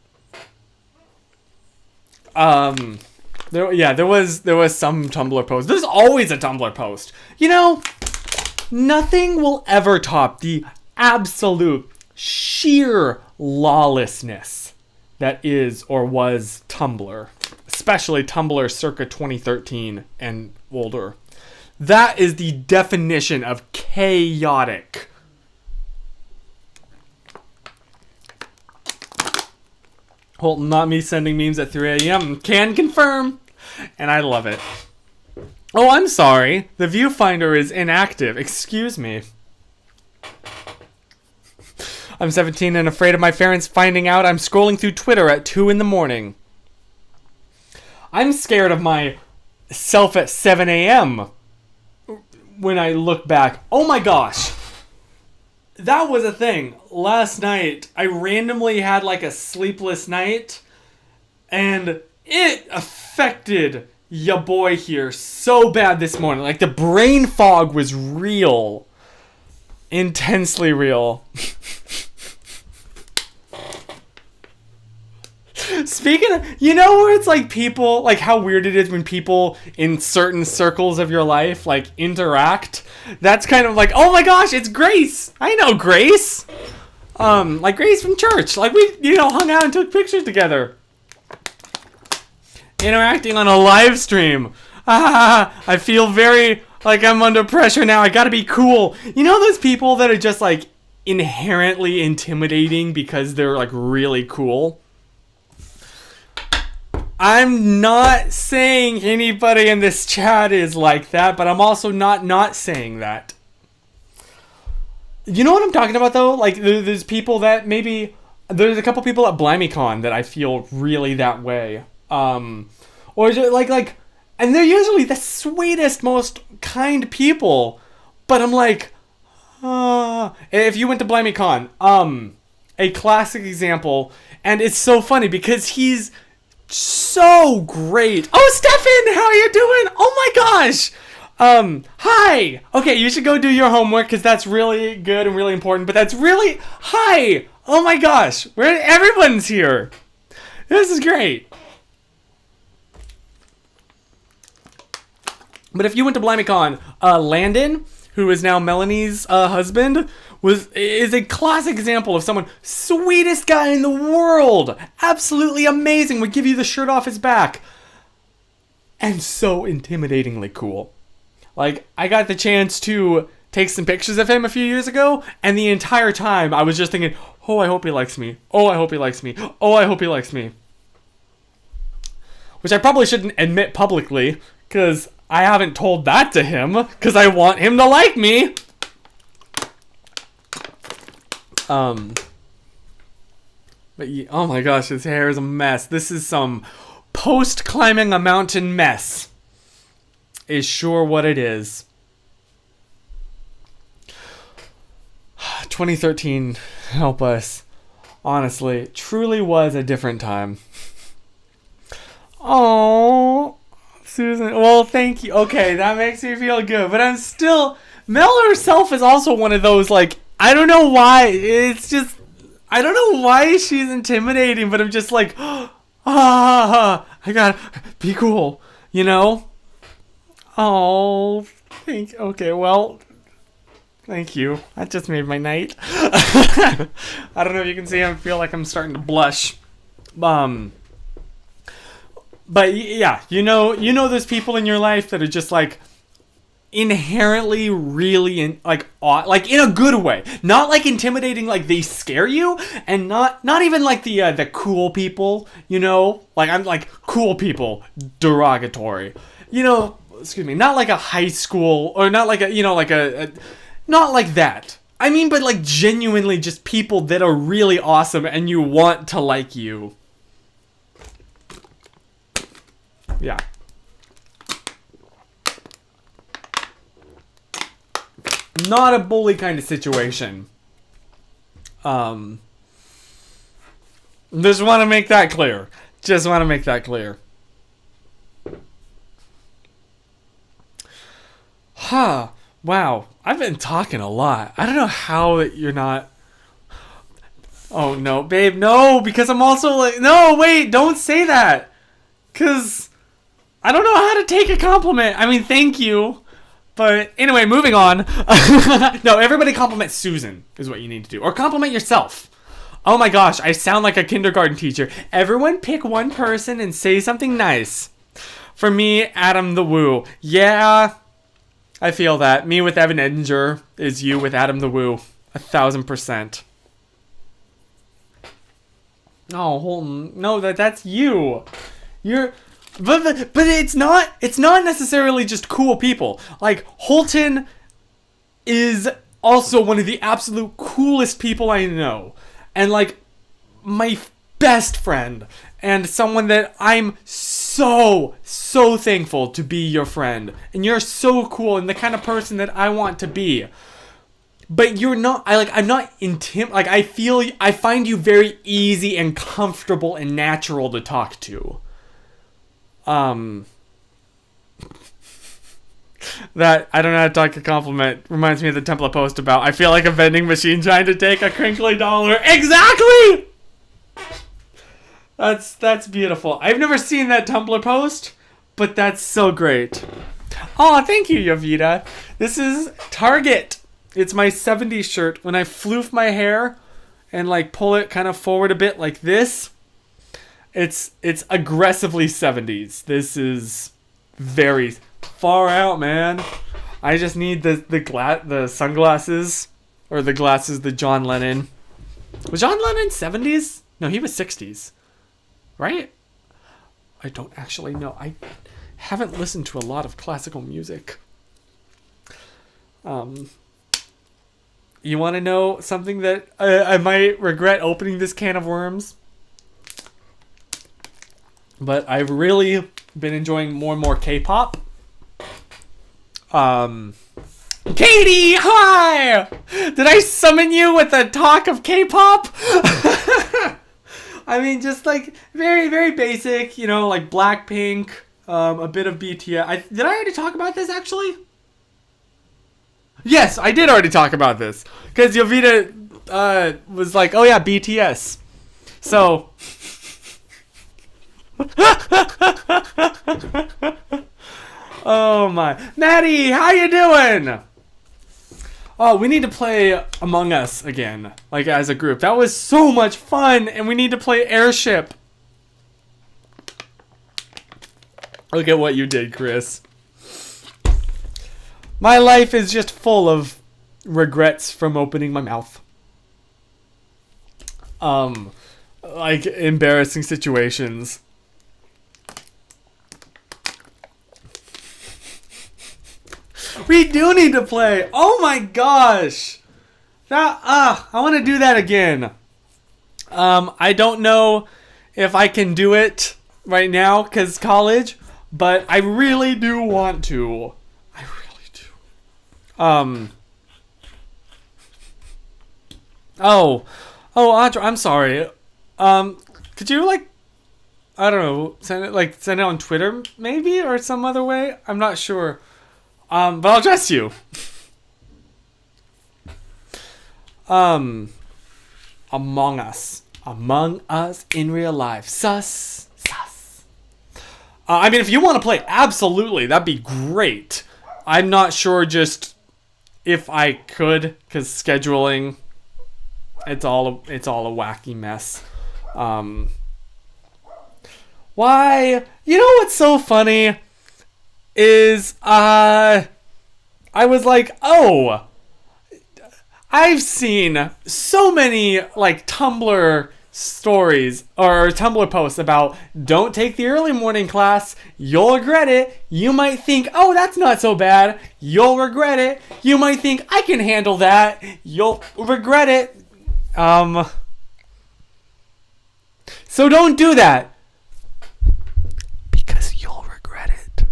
There was some Tumblr post. There's always a Tumblr post. You know, nothing will ever top the absolute sheer lawlessness that is or was Tumblr, especially Tumblr circa 2013 and older. That is the definition of chaotic. Holton, not me sending memes at 3 a.m. Can confirm. And I love it. Oh, I'm sorry. The viewfinder is inactive. Excuse me. I'm 17 and afraid of my parents finding out I'm scrolling through Twitter at 2 in the morning. I'm scared of myself at 7 a.m. when I look back. Oh my gosh. That was a thing. Last night, I randomly had like a sleepless night, and it affected ya boy here so bad this morning. Like the brain fog was real. Intensely real. Speaking of, you know where it's like people, like how weird it is when people in certain circles of your life like interact? That's kind of like, oh my gosh, it's Grace. I know Grace. Like Grace from church. Like we, hung out and took pictures together. Interacting on a live stream. I feel very like I'm under pressure now. I gotta be cool. You know those people that are just like inherently intimidating because they're like really cool? I'm not saying anybody in this chat is like that, but I'm also not saying that. You know what I'm talking about though? Like there's people that maybe there's a couple people at blimeycon that I feel really that way. Or like and they're usually the sweetest, most kind people. But I'm like, if you went to blimeycon, a classic example, and it's so funny because he's so great. Oh, Stefan, how are you doing? Oh my gosh. Hi. Okay, you should go do your homework because that's really good and really important. But that's really hi. Oh my gosh, everyone's here. This is great. But if you went to blimeycon, Landon, who is now Melanie's husband, is a classic example of someone, sweetest guy in the world, absolutely amazing, would give you the shirt off his back, and so intimidatingly cool. Like, I got the chance to take some pictures of him a few years ago, and the entire time I was just thinking, oh, I hope he likes me. Oh, I hope he likes me. Oh, I hope he likes me. Which I probably shouldn't admit publicly, because I haven't told that to him, because I want him to like me. But oh my gosh, his hair is a mess. This is some post-climbing a mountain mess. Is sure what it is. 2013, help us. Honestly, truly was a different time. Oh, Susan. Well, thank you. Okay, that makes me feel good. But I'm still... Mel herself is also one of those, like, I don't know why. It's just... I don't know why she's intimidating, but I'm just like... I gotta be cool, you know? Oh, okay, well... Thank you. That just made my night. I don't know if you can see, I feel like I'm starting to blush. But yeah, you know those people in your life that are just like inherently really in like in a good way, not like intimidating, like they scare you, and not even like the cool people, like I'm like cool people derogatory, excuse me, not like a high school or not like a like a not like that. I mean, but like genuinely just people that are really awesome and you want to like you. Yeah. Not a bully kind of situation. Just want to make that clear. Huh. Wow. I've been talking a lot. I don't know how you're not... Oh, no, babe. No, because I'm also like... No, wait. Don't say that. Because I don't know how to take a compliment. I mean, thank you. But anyway, moving on. No, everybody compliment Susan is what you need to do. Or compliment yourself. Oh my gosh, I sound like a kindergarten teacher. Everyone pick one person and say something nice. For me, Adam the Woo. Yeah, I feel that. Me with Evandinger is you with Adam the Woo. 1,000%. Oh, Holton. No, that's you. You're... But it's not necessarily just cool people. Like, Holton is also one of the absolute coolest people I know. And like my best friend. And someone that I'm so thankful to be your friend. And you're so cool and the kind of person that I want to be. But you're not, I'm not I find you very easy and comfortable and natural to talk to. That I don't know how to talk a compliment reminds me of the Tumblr post about I feel like a vending machine trying to take a crinkly dollar. Exactly! That's beautiful. I've never seen that Tumblr post, but that's so great. Oh, thank you, Yovita. This is Target. It's my 70s shirt. When I floof my hair and like pull it kind of forward a bit like this, it's aggressively 70s. This is very far out, man. I just need the sunglasses or the glasses that John Lennon. Was John Lennon 70s? No, he was 60s. Right? I don't actually know. I haven't listened to a lot of classical music. You want to know something that I might regret opening this can of worms? But I've really been enjoying more and more K-pop. Katie, hi! Did I summon you with a talk of K-pop? I mean, just like very, very basic, you know, like Blackpink, a bit of BTS. Did I already talk about this actually? Yes, I did already talk about this. Because Yovita was like, oh yeah, BTS. So... Oh my. Maddie, how you doing? Oh, we need to play Among Us again, like as a group. That was so much fun, and we need to play Airship. Look at what you did, Chris. My life is just full of regrets from opening my mouth. Like embarrassing situations. We do need to play. Oh my gosh. That I want to do that again. I don't know if I can do it right now cuz college, but I really do want to. I really do. Oh, Audra, I'm sorry. Could you like I don't know, send it on Twitter maybe or some other way? I'm not sure. But I'll address you. Among Us. Among Us in real life. Sus. I mean, if you want to play, absolutely. That'd be great. I'm not sure just if I could, because scheduling, it's all a wacky mess. Why? You know what's so funny? Is I was like, oh, I've seen so many like Tumblr stories or Tumblr posts about don't take the early morning class, you'll regret it. You might think, oh, that's not so bad. You'll regret it. You might think, I can handle that. You'll regret it. So don't do that. Because you'll regret it.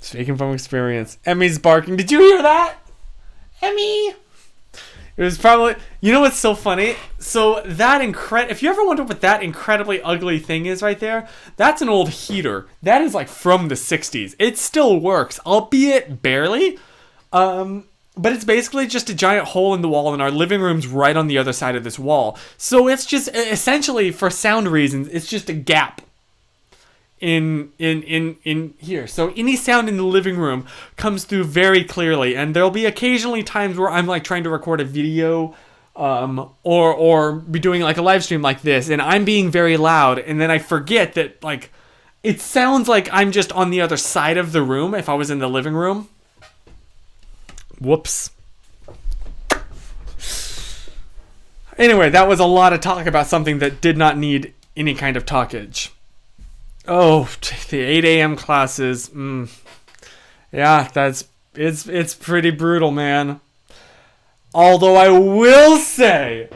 Speaking from experience. Emmys barking. Did you hear that? Emmy! It was probably... You know what's so funny? So that if you ever wonder what that incredibly ugly thing is right there, that's an old heater. That is like from the 60s. It still works, albeit barely. But it's basically just a giant hole in the wall, and our living room's right on the other side of this wall. So it's just, essentially, for sound reasons, it's just a gap in here. So any sound in the living room comes through very clearly, and there'll be occasionally times where I'm like trying to record a video or be doing like a live stream like this, and I'm being very loud, and then I forget that like it sounds like I'm just on the other side of the room if I was in the living room. Whoops. Anyway, that was a lot of talk about something that did not need any kind of talkage. Oh, the 8 a.m. classes. Yeah, it's pretty brutal, man. Although I will say,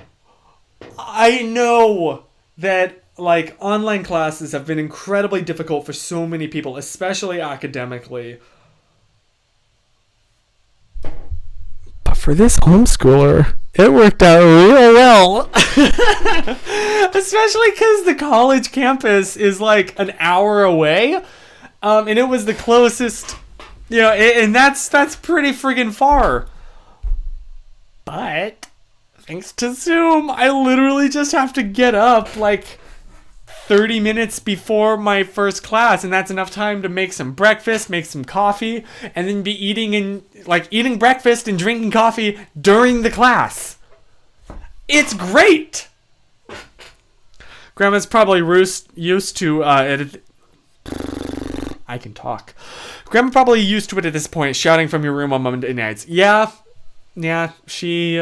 I know that like online classes have been incredibly difficult for so many people, especially academically. But for this homeschooler, it worked out real well. Especially because the college campus is like an hour away. And it was the closest, and that's pretty friggin' far. But thanks to Zoom, I literally just have to get up like 30 minutes before my first class, and that's enough time to make some breakfast, make some coffee, and then be eating breakfast and drinking coffee during the class. It's great. Grandma's probably used to I can talk. Grandma probably used to it at this point, shouting from your room on Monday nights. Yeah, she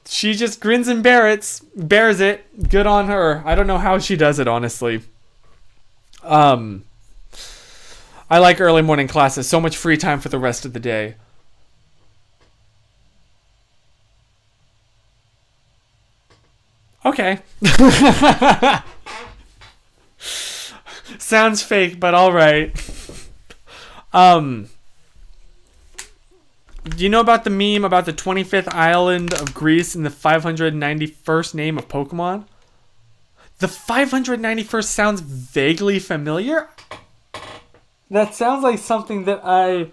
she just grins and bears it. Good on her. I don't know how she does it, honestly. I like early morning classes. So much free time for the rest of the day. Okay. Sounds fake, but all right. Do you know about the meme about the 25th island of Greece and the 591st name of Pokemon? The 591st sounds vaguely familiar. That sounds like something that I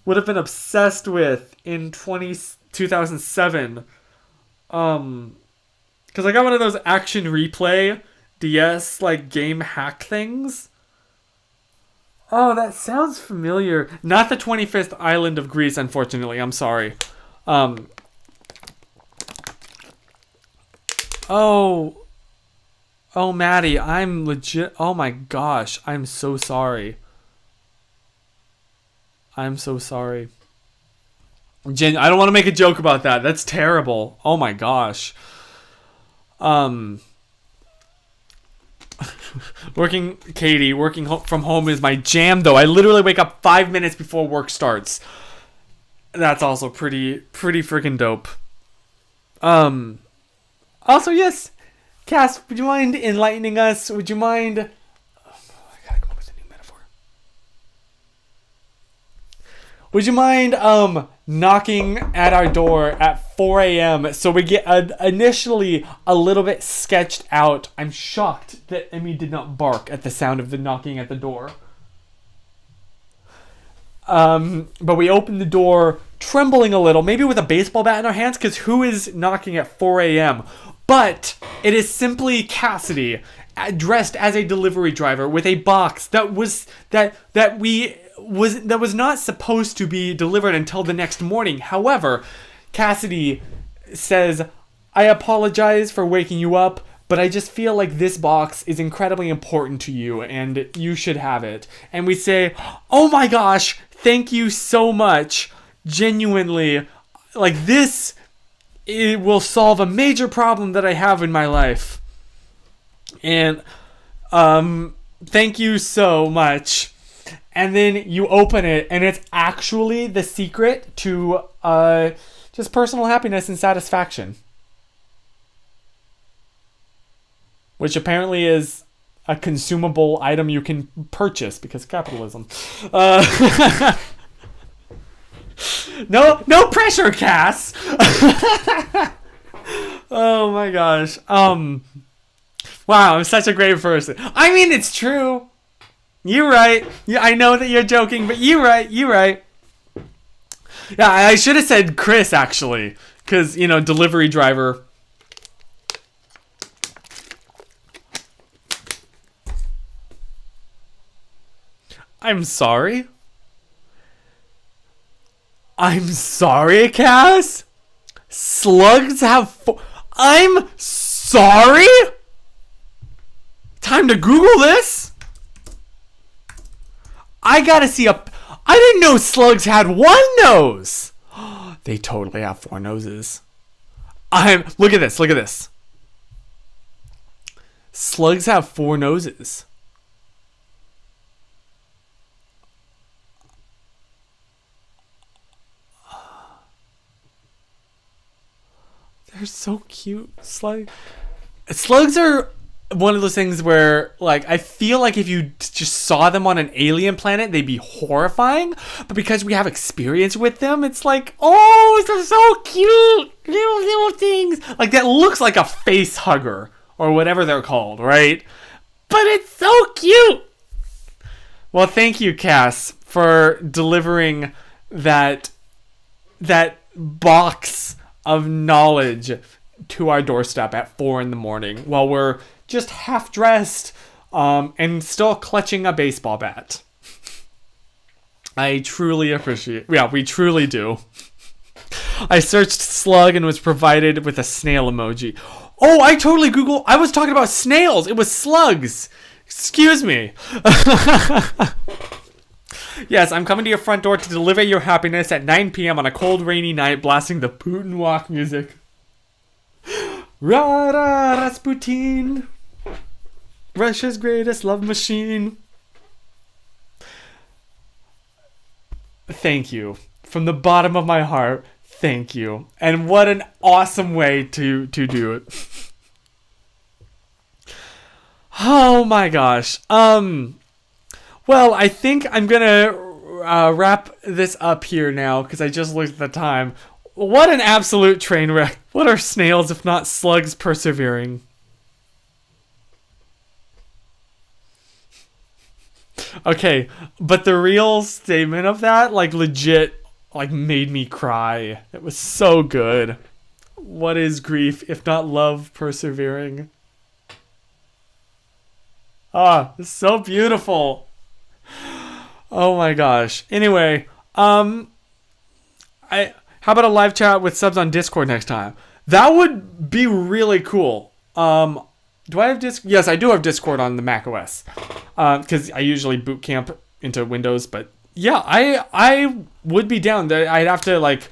would have been obsessed with in 2007. Because I got one of those action replay DS like game hack things. Oh, that sounds familiar. Not the 25th island of Greece, unfortunately. I'm sorry. Oh, Maddie, I'm legit. Oh my gosh, I'm so sorry. I'm so sorry. Jen, I don't want to make a joke about that. That's terrible. Oh my gosh. Working from home is my jam, though. I literally wake up 5 minutes before work starts. That's also pretty freaking dope. Also, yes, Cass, would you mind enlightening us? Would you mind? I gotta come up with a new metaphor. Would you mind knocking at our door at 4 a.m. so we get initially a little bit sketched out? I'm shocked that Emmy did not bark at the sound of the knocking at the door. But we opened the door trembling a little, maybe with a baseball bat in our hands, because who is knocking at 4 a.m.? But it is simply Cassidy, dressed as a delivery driver with a box that was not supposed to be delivered until the next morning. However, Cassidy says, "I apologize for waking you up, but I just feel like this box is incredibly important to you and you should have it. And we say, oh my gosh, thank you so much. Genuinely, like this, it will solve a major problem that I have in my life. And thank you so much. And then you open it, and it's actually the secret to just personal happiness and satisfaction. Which apparently is a consumable item you can purchase because capitalism. No pressure, Cass. Oh my gosh. Wow, I'm such a great person. I mean, it's true. You're right. Yeah, I know that you're joking, but you're right. Yeah, I should have said Chris, actually. Because, delivery driver. I'm sorry? I'm sorry, Cass? Slugs have I'm sorry? Time to Google this? I gotta see I didn't know slugs had one nose. They totally have four noses. Look at this. Slugs have four noses. They're so cute. Slugs are one of those things where, like, I feel like if you just saw them on an alien planet, they'd be horrifying. But because we have experience with them, it's like, oh, they're so cute. Little things. Like, that looks like a face hugger or whatever they're called, right? But it's so cute. Well, thank you, Cass, for delivering that box of knowledge to our doorstep at 4 a.m. while we're just half dressed and still clutching a baseball bat. I truly appreciate. Yeah, we truly do. I searched slug and was provided with a snail emoji. Oh, I totally Googled. I was talking about snails. It was slugs. Excuse me. Yes, I'm coming to your front door to deliver your happiness at 9 p.m. on a cold, rainy night, blasting the Putin walk music. Ra-ra, Rasputin. Russia's greatest love machine. Thank you. From the bottom of my heart, thank you. And what an awesome way to do it. Oh my gosh. Well, I think I'm gonna wrap this up here now because I just looked at the time. What an absolute train wreck. What are snails if not slugs persevering? Okay, but the real statement of that, like, legit, like, made me cry. It was so good. What is grief if not love persevering? Ah, it's so beautiful. Oh my gosh. Anyway, how about a live chat with subs on Discord next time? That would be really cool. Do I have Discord? Yes, I do have Discord on the Mac OS. Because I usually boot camp into Windows, but yeah, I would be down. I'd have to, like,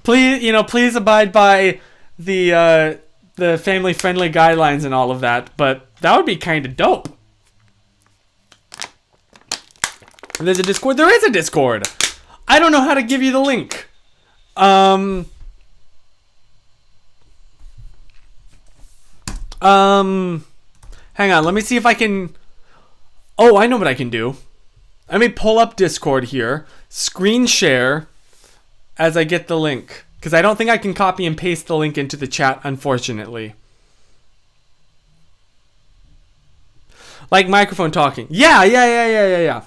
please abide by the family friendly guidelines and all of that, but that would be kind of dope. There's a Discord. There is a Discord. I don't know how to give you the link. Hang on. Let me see if I can. Oh, I know what I can do. Let me pull up Discord here. Screen share as I get the link. Because I don't think I can copy and paste the link into the chat, unfortunately. Like microphone talking. Yeah.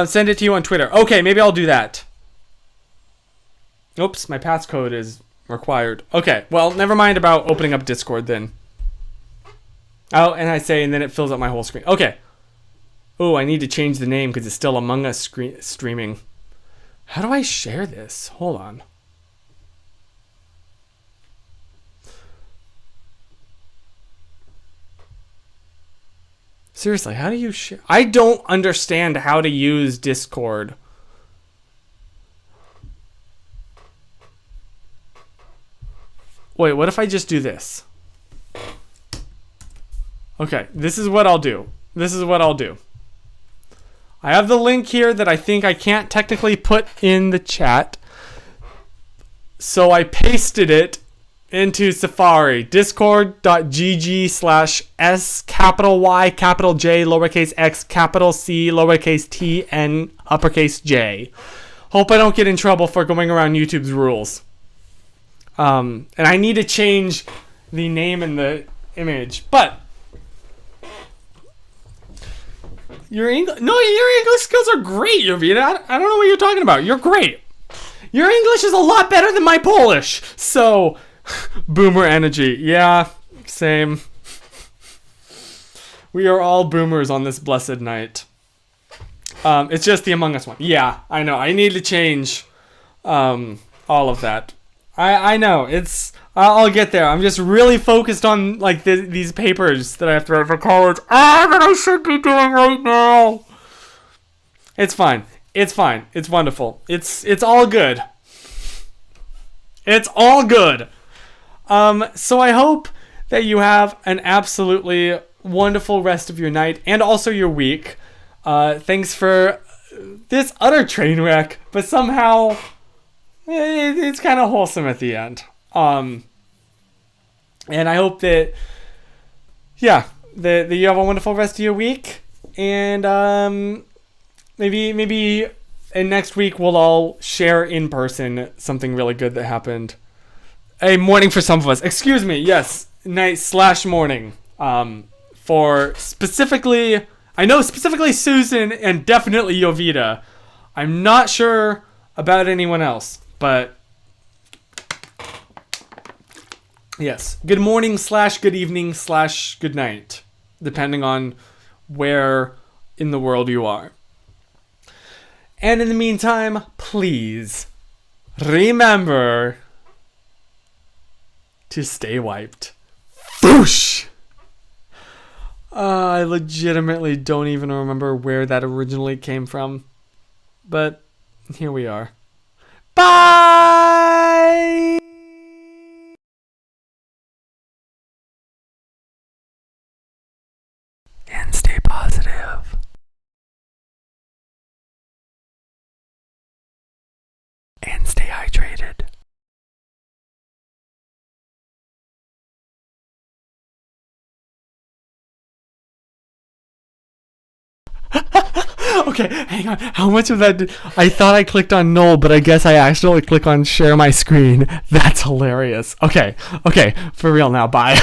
Send it to you on Twitter. Okay, maybe I'll do that. Oops, my passcode is required. Okay, well, never mind about opening up Discord then. Oh, and and then it fills up my whole screen. Okay. Oh, I need to change the name because it's still Among Us streaming. How do I share this? Hold on. Seriously, how do you share? I don't understand how to use Discord. Wait, what if I just do this? Okay, this is what I'll do. I have the link here that I think I can't technically put in the chat. So I pasted it into Safari. Discord.gg/S capital Y capital J lowercase x capital C lowercase t n uppercase J. Hope I don't get in trouble for going around YouTube's rules. And I need to change the name and the image. But your English skills are great, Jovita. I don't know what you're talking about. You're great. Your English is a lot better than my Polish. So, boomer energy. Yeah, same. We are all boomers on this blessed night. It's just the Among Us one. Yeah, I know. I need to change all of that. I know. I'll get there. I'm just really focused on like these papers that I have to write for college. That I should be doing right now. It's fine. It's wonderful. It's all good. It's all good. So I hope that you have an absolutely wonderful rest of your night and also your week. Thanks for this utter train wreck, but somehow it's kind of wholesome at the end. And I hope that, that you have a wonderful rest of your week. And maybe next week we'll all share in person something really good that happened. A morning for some of us. Excuse me. Yes, night/morning. For specifically, I know specifically Susan and definitely Jovita. I'm not sure about anyone else, but yes, good morning/good evening/good night, depending on where in the world you are. And in the meantime, please remember to stay wiped. Whoosh! I legitimately don't even remember where that originally came from, but here we are. Bye! And stay positive. And stay hydrated. Okay, hang on. How much of that I thought I clicked on null, but I guess I accidentally click on share my screen. That's hilarious. Okay, for real now. Bye.